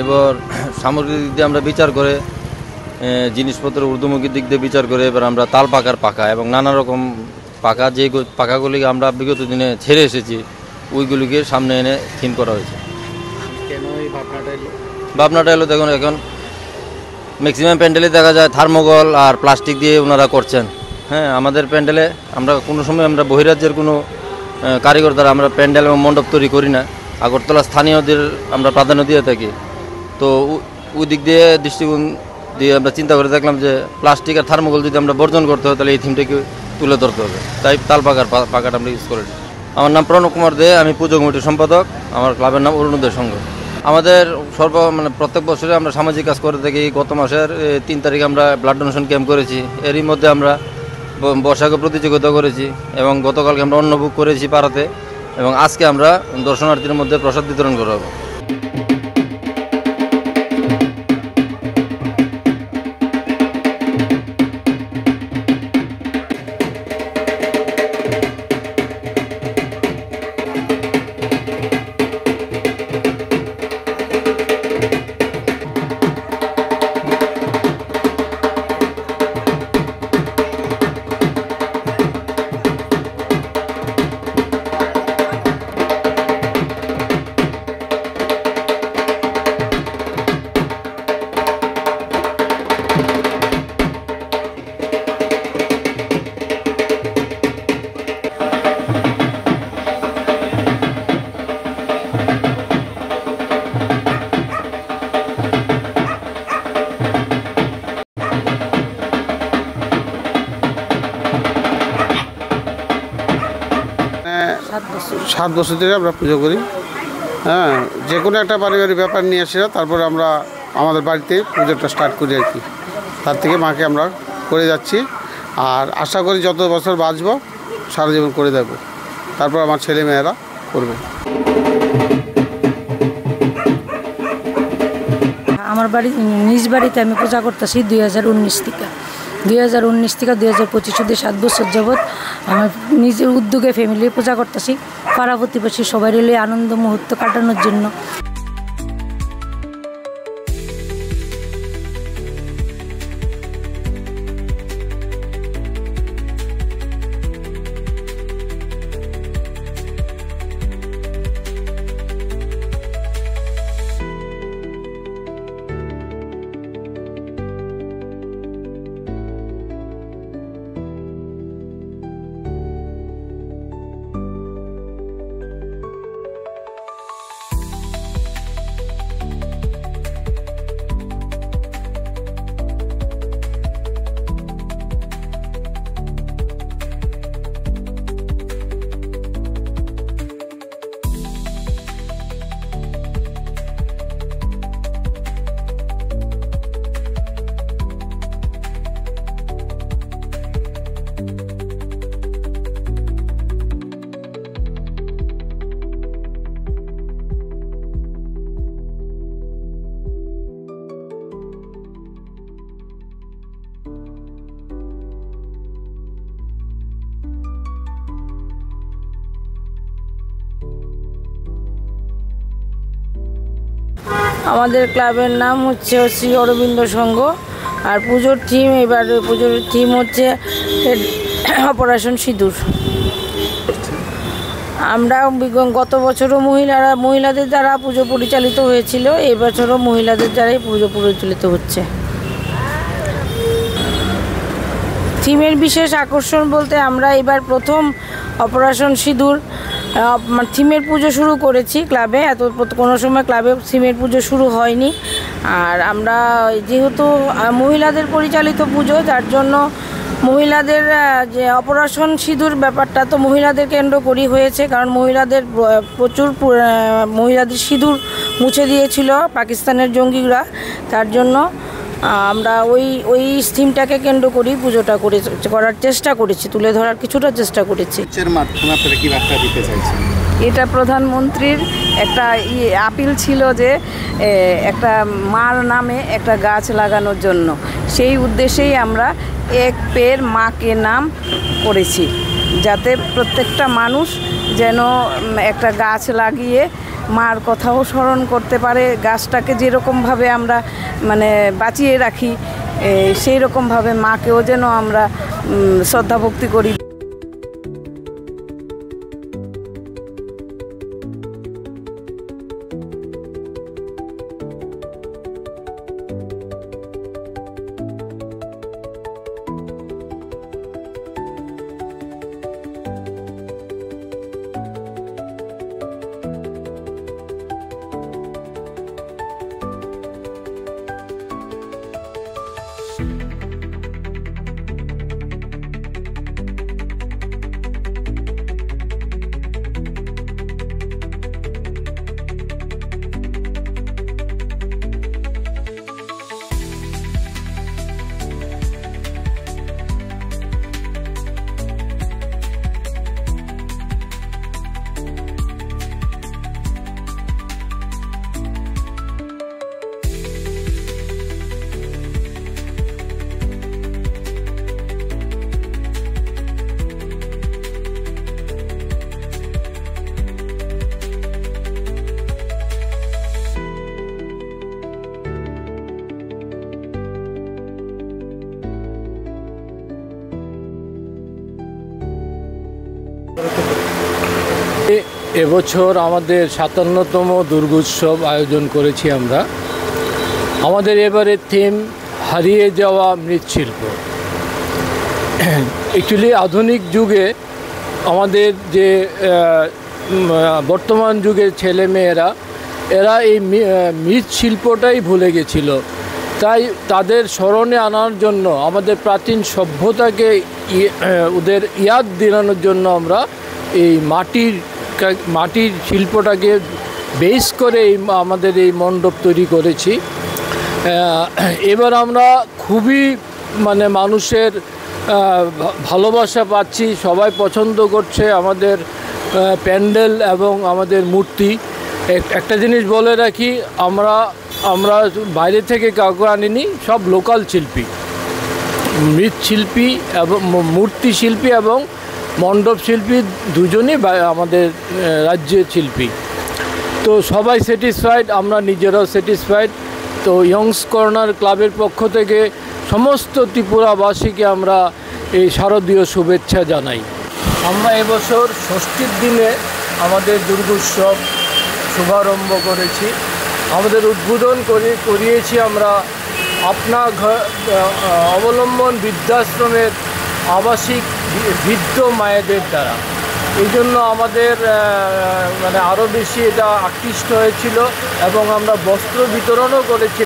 এবার সামগ্রিক দিক দিয়ে আমরা বিচার করে জিনিসপত্রের ঊর্ধ্বমুখী দিক দিয়ে বিচার করে এবার আমরা তাল পাকার পাকা এবং নানা রকম পাকা যে পাকাগুলিকে আমরা বিগত দিনে ছেড়ে এসেছি ওইগুলিকে সামনে এনে থিম করা হয়েছে। কেন এই ভাবনাটা এলো দেখুন, এখন ম্যাক্সিমাম প্যান্ডেলে দেখা যায় থার্মোকল আর প্লাস্টিক দিয়ে ওনারা করছেন। হ্যাঁ, আমাদের প্যান্ডেলে আমরা কোনো সময় আমরা বহিরাজ্যের কোনো কারিগর দ্বারা আমরা প্যান্ডেল এবং মণ্ডপ তৈরি করি না, আগরতলা স্থানীয়দের আমরা প্রাধান্য দিয়ে থাকি। তো ওই দিক দিয়ে দৃষ্টিকোণ দিয়ে আমরা চিন্তা করে দেখলাম যে প্লাস্টিক আর থার্মোকল যদি আমরা বর্জন করতে হয় তাহলে এই থিমটাকে তুলে ধরতে হবে, তাই তাল পাকাটা আমরা ইউজ করি। আমার নাম প্রণব কুমার দে, আমি পুজো কমিটির সম্পাদক। আমার ক্লাবের নাম অরুণোদয় সংঘ। আমাদের প্রত্যেক বছরে আমরা সামাজিক কাজ করে থাকি। গত মাসের 3 তারিখে আমরা ব্লাড ডোনেশন ক্যাম্প করেছি, এরই মধ্যে আমরা বর্ষাকে প্রতিযোগিতা করেছি এবং গতকালকে আমরা অন্নভোগ করেছি পাড়াতে, এবং আজকে আমরা দর্শনার্থীর মধ্যে প্রসাদ বিতরণ করা হবে। সাত বছর ধরে আমরা পুজো করি। হ্যাঁ, যে কোনো একটা পারিবারিক ব্যাপার নিয়ে আসি, তারপরে আমরা আমাদের বাড়িতে পুজোটা স্টার্ট করি আর কি। তার থেকে মাকে আমরা করে যাচ্ছি, আর আশা করি যত বছর বাঁচবো সারা জীবন করে দেবো, তারপর আমার ছেলে মেয়েরা করবে। আমার বাড়ি নিজ বাড়িতে আমি পূজা করতেছি 2019 থেকে 2025 অবধি 7 বছর যাবৎ আমার নিজের উদ্যোগে ফ্যামিলি পূজা করতেছি, পাড়া প্রতিবেশী সবাই মিলে আনন্দ মুহূর্ত কাটানোর জন্য। আমাদের ক্লাবের নাম হচ্ছে শ্রী অরবিন্দ সংঘ, আর পুজোর থিম হচ্ছে অপারেশন সিঁদুর। আমরা গত বছরও মহিলাদের দ্বারা পুজো পরিচালিত হয়েছিল, এই বছরও মহিলাদের দ্বারাই পুজো পরিচালিত হচ্ছে। থিমের বিশেষ আকর্ষণ বলতে আমরা এবার প্রথম অপারেশন সিঁদুর থিমের পুজো শুরু করেছি ক্লাবে। কোনো সময় ক্লাবে থিমের পুজো শুরু হয়নি, আর আমরা যেহেতু মহিলাদের পরিচালিত পুজো, যার জন্য মহিলাদের যে অপারেশন সিঁদুর ব্যাপারটা তো মহিলাদের কেন্দ্র করেই হয়েছে, কারণ মহিলাদের সিঁদুর মুছে দিয়েছিল পাকিস্তানের জঙ্গিরা, তার জন্য আমরা ওই থিমটাকে কেন্দ্র করেই পুজোটা করার চেষ্টা করেছি, তুলে ধরার কিছুটা চেষ্টা করেছি। এটা প্রধানমন্ত্রীর একটা আপিল ছিল যে একটা মার নামে একটা গাছ লাগানোর জন্য, সেই উদ্দেশ্যেই আমরা এক পেড় মাকে নাম করেছি, যাতে প্রত্যেকটা মানুষ যেন একটা গাছ লাগিয়ে মার কথাও স্মরণ করতে পারে, গাছটাকে যেরকমভাবে আমরা মানে বাঁচিয়ে রাখি সেই রকমভাবে মাকেও যেন আমরা শ্রদ্ধা ভক্তি করি। এবছর আমাদের ৫৭তম দুর্গোৎসব আয়োজন করেছি আমরা। আমাদের এবারের থিম হারিয়ে যাওয়া মৃৎশিল্প। অ্যাকচুয়ালি আধুনিক যুগে আমাদের যে বর্তমান যুগের ছেলেমেয়েরা এরা এই মৃৎশিল্পটাই ভুলে গেছিল, তাই তাদের স্মরণে আনার জন্য আমাদের প্রাচীন সভ্যতাকে ওদের ইয়াদ দিলানোর জন্য আমরা এই মাটির শিল্পটাকে বেস করে আমাদের এই মণ্ডপ তৈরি করেছি। এবার আমরা খুবই মানে মানুষের ভালোবাসা পাচ্ছি, সবাই পছন্দ করছে আমাদের প্যান্ডেল এবং আমাদের মূর্তি। একটা জিনিস বলে রাখি, আমরা বাইরে থেকে কাউকে আনিনি, সব লোকাল শিল্পী, মৃৎশিল্পী এবং মূর্তি শিল্পী এবং মণ্ডপ শিল্পী দুজনই আমাদের রাজ্যের শিল্পী। তো সবাই স্যাটিসফাইড, আমরা নিজেরাও স্যাটিসফাইড। তো ইয়ংস কর্নার ক্লাবের পক্ষ থেকে সমস্ত ত্রিপুরাবাসীকে আমরা এই শারদীয় শুভেচ্ছা জানাই। আমরা এবছর ষষ্ঠীর দিনে আমাদের দুর্গোৎসব শুভারম্ভ করেছি। আমাদের উদ্বোধন করিয়েছি আমরা আপনা অবলম্বন বৃদ্ধাশ্রমের আবাসিক বৃদ্ধ মায়েদের দ্বারা। এই জন্য আমাদের মানে আরও বেশি এটা আকৃষ্ট হয়েছিল এবং আমরা বস্ত্র বিতরণও করেছি।